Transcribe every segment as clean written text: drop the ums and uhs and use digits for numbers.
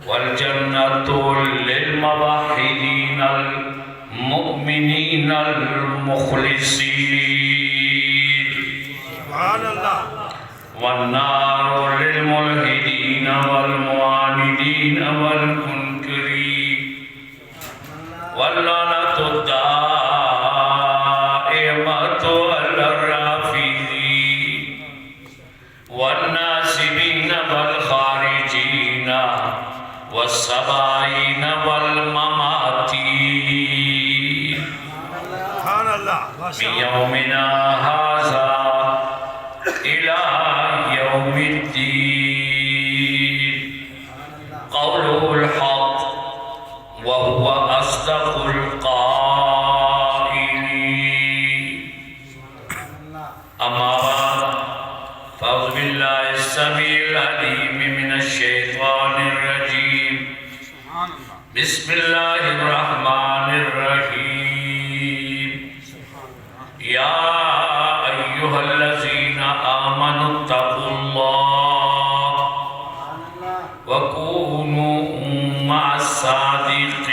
والجنة للموحدين المؤمنين المخلصين سبحان الله. والنار للملحدين والمعاندين والمنكرين واللعنة الدائمة على الرافضين والناسبين والخارجين والسبائين والمماتين سبحان الله. ما من شاء الله. يومنا هذا إلى يوم الدين قوله الحق وهو أصدق القائلين أما بعد فأعوذ بالله السميع العليم من الشيطان الرجيم بسم الله الرحمن الرحيم يا أيها الذين آمنوا اتقوا الله وكونوا مع الصادقين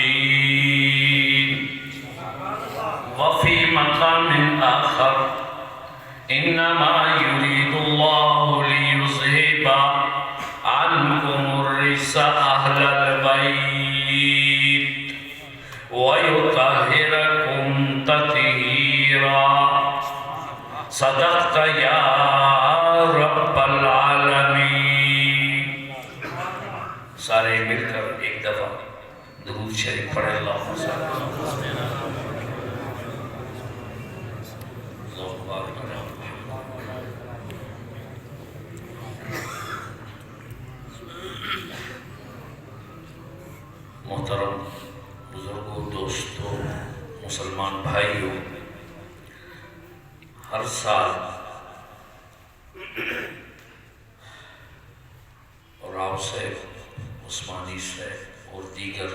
وفي مقام آخر إنما يريد الله ليذهب عنكم الرجس أهل البيت ويطهركم تطهيرا صدقت يا رب العالمین. سارے مل کر ایک دفعہ درود شریف پڑھے اللہم صلی اللہ علیہ محترم بزرگوں، دوستوں، مسلمان بھائیوں، ہر سال راؤ صاحب، عثمانی صاحب اور دیگر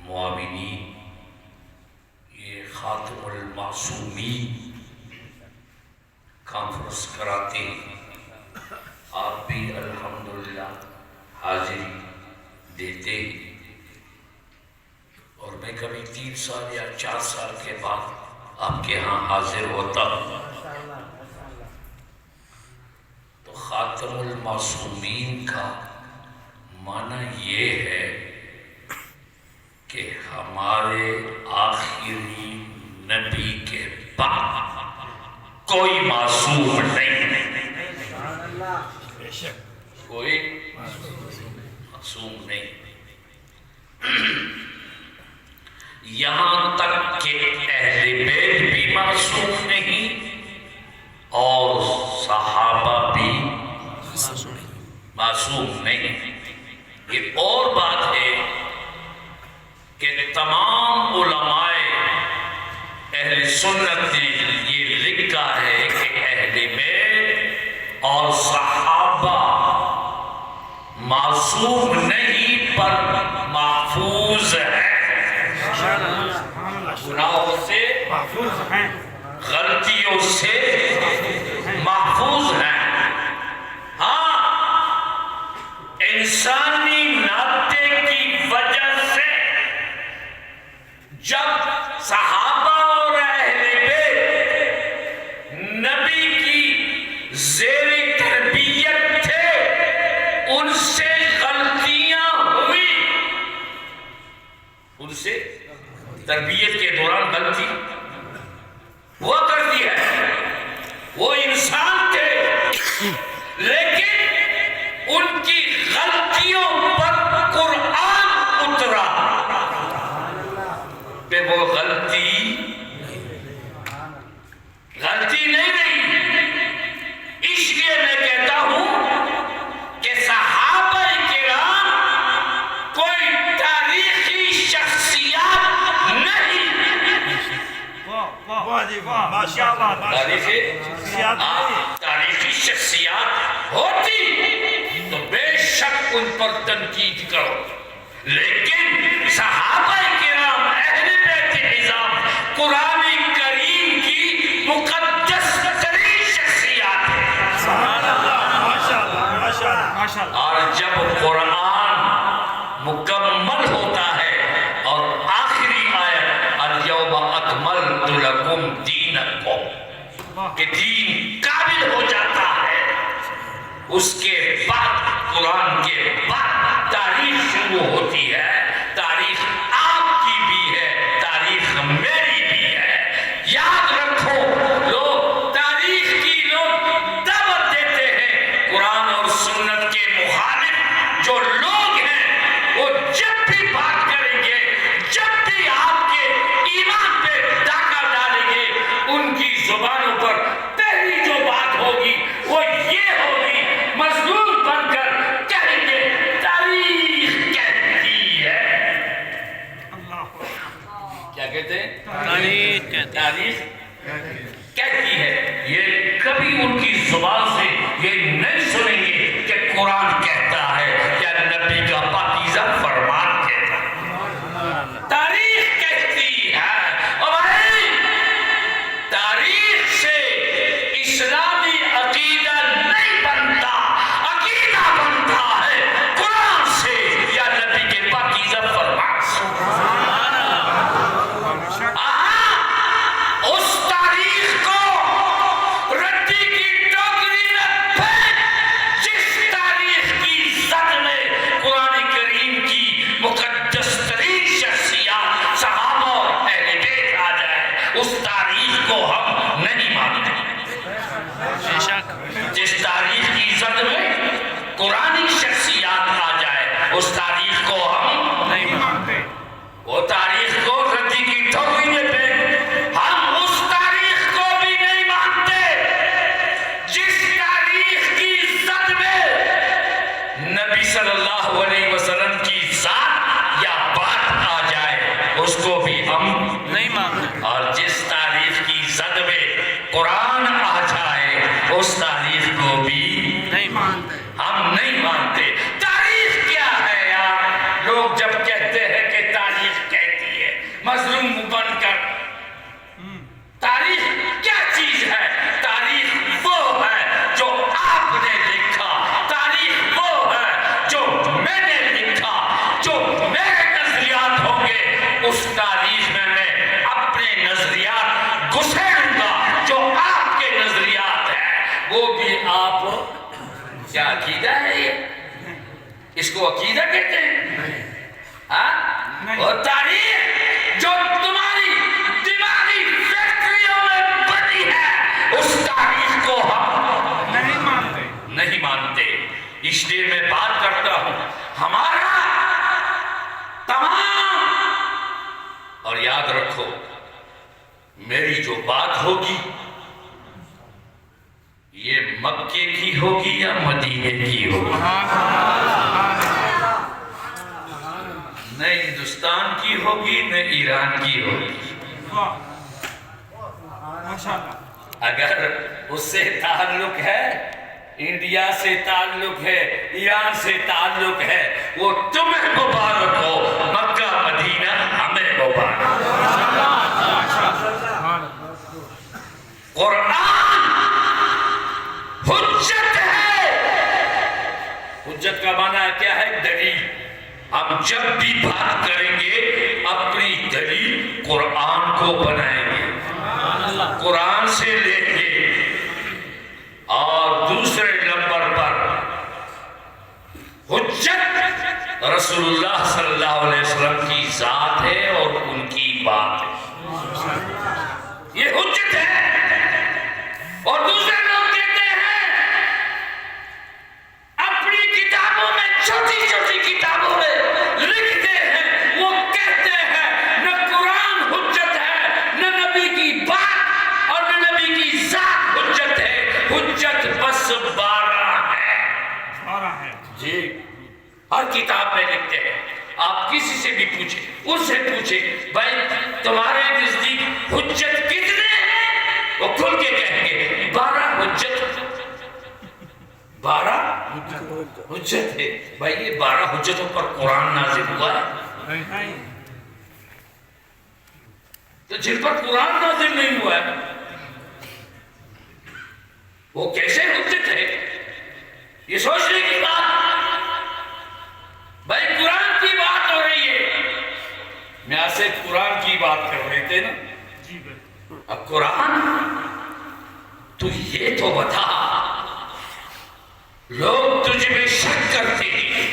معاونین یہ خاتم المعصومین کانفرنس کراتے ہیں. آپ بھی الحمدللہ حاضری دیتے ہیں اور میں کبھی 3 سال یا 4 سال کے بعد آپ کے ہاں حاضر ہوتا ہوں. تو خاتم المعصومین کا معنی یہ ہے کہ ہمارے آخری نبی کے بعد کوئی معصوم نہیں، کوئی معصوم نہیں. یہاں تک کہ اہل بیت بھی معصوم نہیں اور صحابہ بھی معصوم نہیں. یہ اور بات ہے کہ تمام علماء اہل سنت نے یہ لکھا ہے کہ اہل بیت اور صحابہ معصوم نہیں پر محفوظ ہے، گناہوں سے غلطیوں سے محفوظ ہیں. ہاں، انسانی ناطے کی وجہ سے جب صحابہ اور اہل بیت نبی کی زیر تربیت تھے، ان سے غلطیاں ہوئی، ان سے تربیت کے دوران غلطی ہوا کرتی ہے. وہ انسان تھے لیکن ان کی غلطیوں پر قرآن اترا کہ وہ غلطی نہیں رہی. اس لیے میں کہتا ہوں کہ صحابہ واہ جی واہ ماشاء اللہ تاریخی شخصیات نہیں تاریخی شخصیات ہوتی تو بے شک ان پر تنقید کرو، لیکن صحابہ کرام اہل بیت عظام قرآن کریم کی مقدس ترین شخصیات ہیں۔ سبحان اللہ ماشاء اللہ ماشاء اللہ اور جب قرآن مکمل ہوتا ہے اور آخری آیت الیوم اکملت لکم دینکم کہ دین کامل ہو جاتا ہے، اس کے بعد قرآن کے بعد تاریخ شروع ہوتی ہے۔ تاریخ آپ کی بھی ہے، تاریخ میری بھی ہے۔ یاد رکھو، لوگ تاریخ کی دعوت دیتے ہیں، قرآن اور سنت کے مخالف جو لوگ ہیں وہ جب بھی بات کریں گے، جب بھی آپ کے ایمان پہ ڈاکہ ڈالیں گے، ان کی زبانوں پر پہلی جو بات ہوگی وہ یہ ہوگی، مظلوم بن کر کہیں گے تاریخ کہتی ہے۔ کیا کہتے ہیں؟ تاریخ کہتی ہے۔ یہ کبھی ان کی زبان سے یہ نہیں سنیں گے کہ قرآن کہتا ہے یا نبی کا پاکیزہ فرمان کہتا ہے۔ تاریخ کہتی ہے۔ اور بھائی تاریخ سے اسلامی عقیدہ نہیں بنتا، عقیدہ بنتا ہے قرآن سے یا نبی کے پاکیزہ فرمان سے۔ اس تاریخ کو رٹی کی ٹوکری میں پھینک، جس تاریخ کی زد میں قرآن کریم کی مقدس ترین شخصیات صحابہ اور اہل بیت آ جائے، اس تاریخ کو ہم نہیں مانتے۔ جس تاریخ کی زد میں قرآن شخصیات آ جائے، اس تاریخ کو ہم نہیں مانتے۔ وہ تاریخ کو رٹی کی ٹوکری میں پھینک، ہم اس تاریخ کو بھی نہیں مانتے جس تاریخ کی زد میں نبی صلی اللہ علیہ وسلم کی ذات یا بات آ جائے، اس کو بھی ہم نہیں مانتے۔ اور جس تاریخ کی زد میں قرآن آ جائے، اس تاریخ کو بھی نہیں مانتے، ہم نہیں مانتے۔ تاریخ کیا ہے یار؟ لوگ جب کہتے ہیں کہ تاریخ کہتی ہے، مظلوم بن کر، تاریخ کیا چیز ہے؟ تاریخ وہ ہے جو آپ نے لکھا، تاریخ وہ ہے جو میں نے لکھا، جو میرے نظریات ہوں گے، اس تاریخ میں میں اپنے نظریات گھسیڑوں گا۔ جو آپ کے نظریات ہیں وہ بھی آپ کیا عقیدہ ہے؟ یہ اس کو عقیدہ کہتے ہیں؟ اور تاریخ جو تمہاری دماغی فیکٹریوں میں بنی ہے، اس تاریخ کو ہم نہیں مانتے۔ اس لیے میں بات کرتا ہوں، ہمارا تمام، اور یاد رکھو میری جو بات ہوگی یہ مکے کی ہوگی یا مدینے کی ہوگی، نہ ہندوستان کی ہوگی نہ ایران کی ہوگی۔ اگر اس سے تعلق ہے، انڈیا سے تعلق ہے، ایران سے تعلق ہے، وہ تمہیں مبارک ہو، مکہ مدینہ ہمیں مبارک ہو۔ قرآن حجت ہے۔ حجت کا معنی کیا ہے؟ دلیل۔ ہم جب بھی بات کریں گے اپنی دلیل قرآن کو بنائیں گے، قرآن سے لیں گے۔ اور دوسرے نمبر پر حجت رسول اللہ صلی اللہ علیہ وسلم کی ذات ہے اور ان کی بات ہے، یہ حجت ہے۔ اور دوسرے لوگ کہتے ہیں اپنی کتابوں میں، چھوٹی چھوٹی کتابوں میں لکھتے ہیں، وہ کہتے ہیں نہ قرآن حجت ہے، نہ نبی کی بات اور نہ نبی کی ذات حجت ہے، حجت بس 12 ہے۔ جی ہر کتاب میں لکھتے ہیں۔ آپ کسی سے بھی پوچھیں، ان سے پوچھیں بھائی تمہارے نزدیک حجت کتنے ہیں؟ وہ کھل کے کہیں گے 12 حجت ہے بھائی. یہ 12 حجتوں پر قرآن نازل ہوا ہے نہیں. تو جن پر قرآن نازل نہیں ہوا ہے وہ کیسے حجت ہے؟ یہ سوچنے کی بات. بھائی قرآن کی بات ہو رہی ہے. میں آپ سے قرآن کی بات کر رہے تھے نا. اب قرآن تو یہ تو بتا لوگ تجھ میں شک کرتے ہیں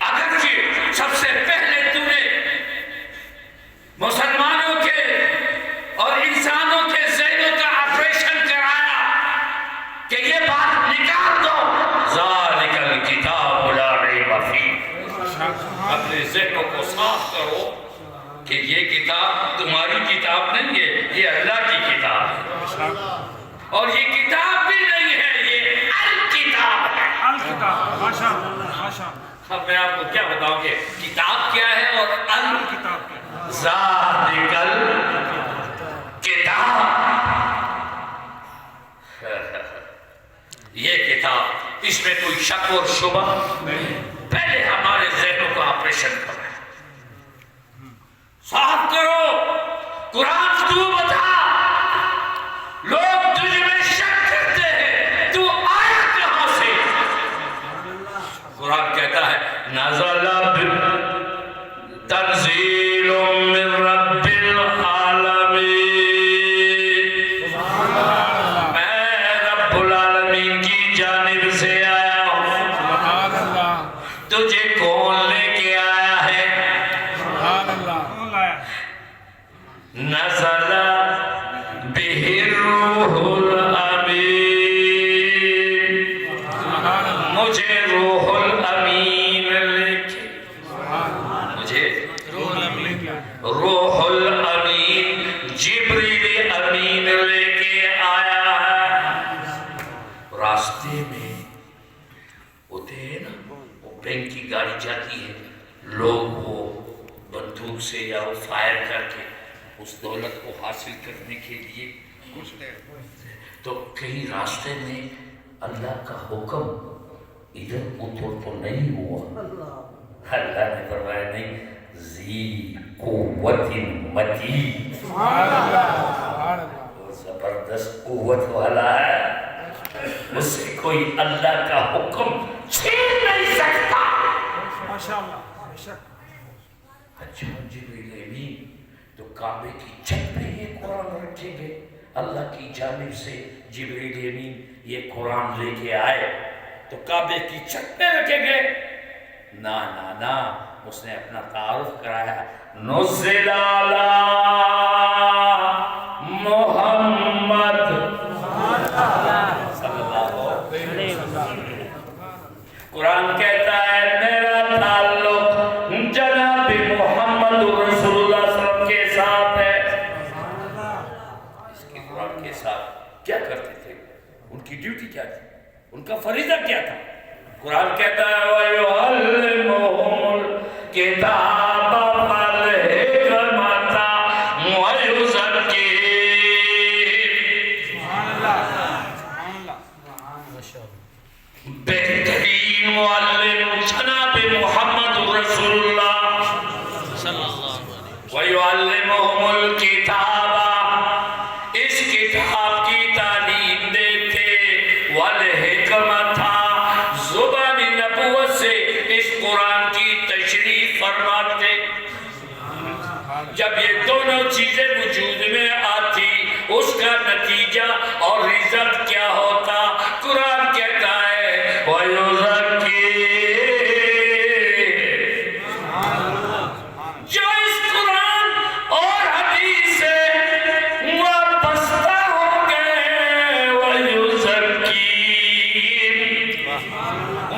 اگرچہ سب سے پہلے تو نے مسلمانوں کے اور انسانوں کے ذہنوں کا آپریشن کرایا کہ یہ بات نکال دو. ذالک الکتاب لا ریب فیہ. اپنے ذہنوں کو صاف کرو کہ یہ کتاب تمہاری کتاب نہیں ہے, یہ اللہ کی کتاب ہے. اور یہ کتاب بھی نہیں ہے, یہ الکتاب ہے. الکتاب. ماشاءاللہ ماشاءاللہ. اب میں آپ کو کیا بتاؤں کہ کتاب کیا ہے اور الکتاب کیا ہے. ذالک الکتاب. یہ کتاب اس میں کوئی شک اور شبہ نہیں. پہلے ہمارے ذہنوں کو آپریشن کرو, صاف کرو. قرآن تو بتا. لوگ تجھ میں شک کرتے ہیں تو آیا کہاں سے؟ قرآن کہتا ہے نزل تنزیل من رب العالمین. میں رب العالمین کی جانب سے آیا ہوں. تجھے کون لے کے آیا ہے؟ نزل بہ الروح الامین. مجھے روح الامین لے کے, مجھے روح الامین جبریل امین لے کے آیا ہے. راستے میں ہوتے ہیں نا, وہ بینک کی گاڑی جاتی ہے, لوگ وہ بندوق سے یا وہ فائر کر کے اس دولت کو حاصل کرنے کے لیے تو کہیں راستے میں اللہ کا حکم ادھر ادھر تو نہیں ہوا. اللہ نے فرمایا نہیں, ذی قوت متین. وہ زبردست قوت والا ہے, اس سے کوئی اللہ کا حکم چھین نہیں سکتا. ماشاءاللہ. اچھا جبریل امین تو کعبے کی چھت پہ یہ قرآن رکھیں گے. اللہ کی جانب سے جبریل امین یہ قرآن لے کے آئے تو کعبے کی چھت پہ رکھیں گے؟ نا نا نا. اس نے اپنا تعارف کرایا, نزل علی محمد صلی اللہ علیہ وسلم. قرآن کہتا ہے میرا تعلق جناب محمد رسول اللہ صلی اللہ علیہ وسلم کے ساتھ ہے. اس کے قرآن کے ساتھ کیا کرتے تھے, ان کی ڈیوٹی کیا تھی, ان کا فریضہ کیا تھا؟ قرآن کہتا ہے وَيُعَلِّمُهُمُ الْكِتَابَ وَالْحِكْمَةَ وَيُزَكِّيهِمْ. بہترین معلم جناب محمد رسول اللہ صلی اللہ علیہ وسلم. وَيُعَلِّمُهُمُ الْكِتَابَ, اس کتاب کی تعلیم دیتے, وَالْحِكْمَةَ, زبان نبوت سے اس قرآن کی تشریح فرماتے. جب یہ دونوں چیزیں وجود میں آتی اس کا نتیجہ اور رزلٹ کیا ہوتا؟ قرآن کہتا ہے جو اس قرآن اور حدیث سے وابستہ ہو گئے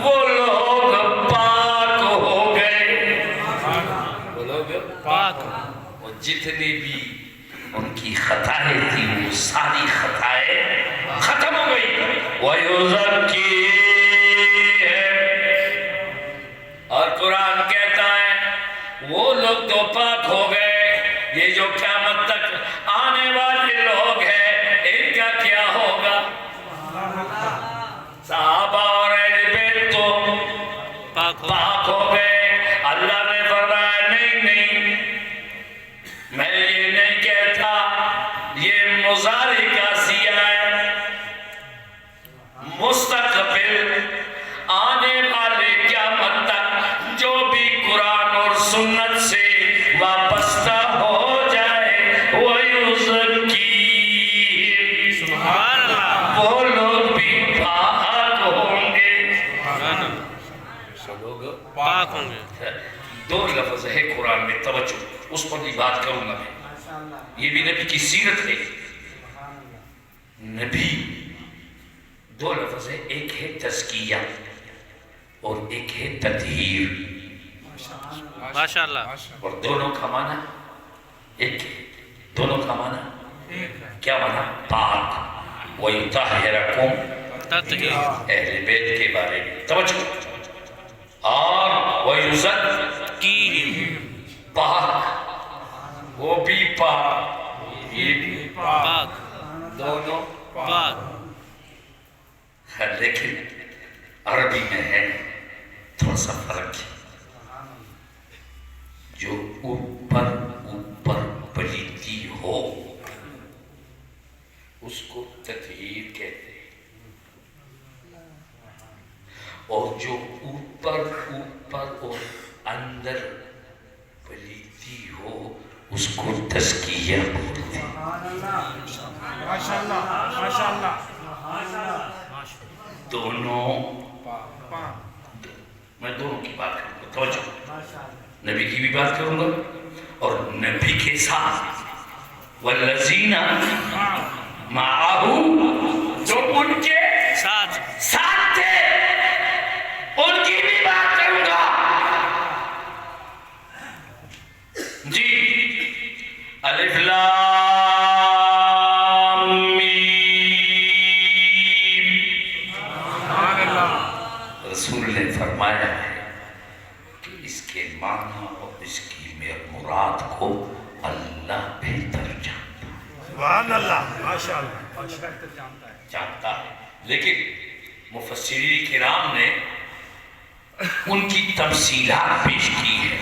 وہ لوگ پاک ہو گئے. وہ لوگ پاک, وہ جتنی بھی ان کی خطائیں تھی وہ ساری خطائیں ختم ہو گئی. اور قرآن کہتا ہے وہ لوگ تو پاک ہو گئے. یہ جو قیامت تک آنے والے لوگ ہیں پاک ہو گئے۔ اللہ نے فرمایا نہیں، میں یہ نہیں کہتا، یہ مضارع کا سیغہ ہے، مستقبل آنے والے قیامت تک جو بھی قرآن اور سنت سے وابستہ ہو جائے وَيُزَكِّيهِمْ، سبحان اللہ، وہ لوگ بھی پاک ہوں گے۔ سبحان اللہ، سو لوگ پاک ہوں گے۔ دو لفظ ہے قرآن میں، توجہ اس پر بھی بات کروں گا میں، یہ بھی نبی کی سیرت ہے۔ نبی دو لفظ ہے، ایک ہے تزکیہ اور ایک ہے تطہیر، ماشاء اللہ، اور دونوں کا معنی ایک ہے، دونوں کا معنی کیا معنی؟ پاک، وَيُطَهِّرَكُمْ، تطہیر، اہل بیت کے بارے میں توجہ، اور وَيُزَكِّيهِمْ، پاک، وہ بھی پاک، یہ بھی پاک، دونوں پاک، لیکن عربی میں ہے تھوڑا سا فرق ہے، جو اوپر پلیتی ہو اس کو تطہیر کہتے ہیں، اور جو اوپر اور اندر پلیتی ہو اس کو تزکیہ بولتے ہیں۔ ماشاءاللہ ماشاءاللہ دونوں، میں دونوں کی بات کروں گا، توجہ، نبی کی بھی بات کروں گا اور نبی کے ساتھ والذین معہ، جو ان کے ساتھ، ساتھ تھے ان کی بھی بات کروں گا۔ جی، الف لام رسول نے فرمایا ہے کہ اس کے معنی اور اس کی مراد کو اللہ بہتر جانتا ہے، سبحان اللہ، ماشاءاللہ بہتر جانتا ہے، لیکن مفسرین کرام نے ان کی تفصیلات پیش کی ہے۔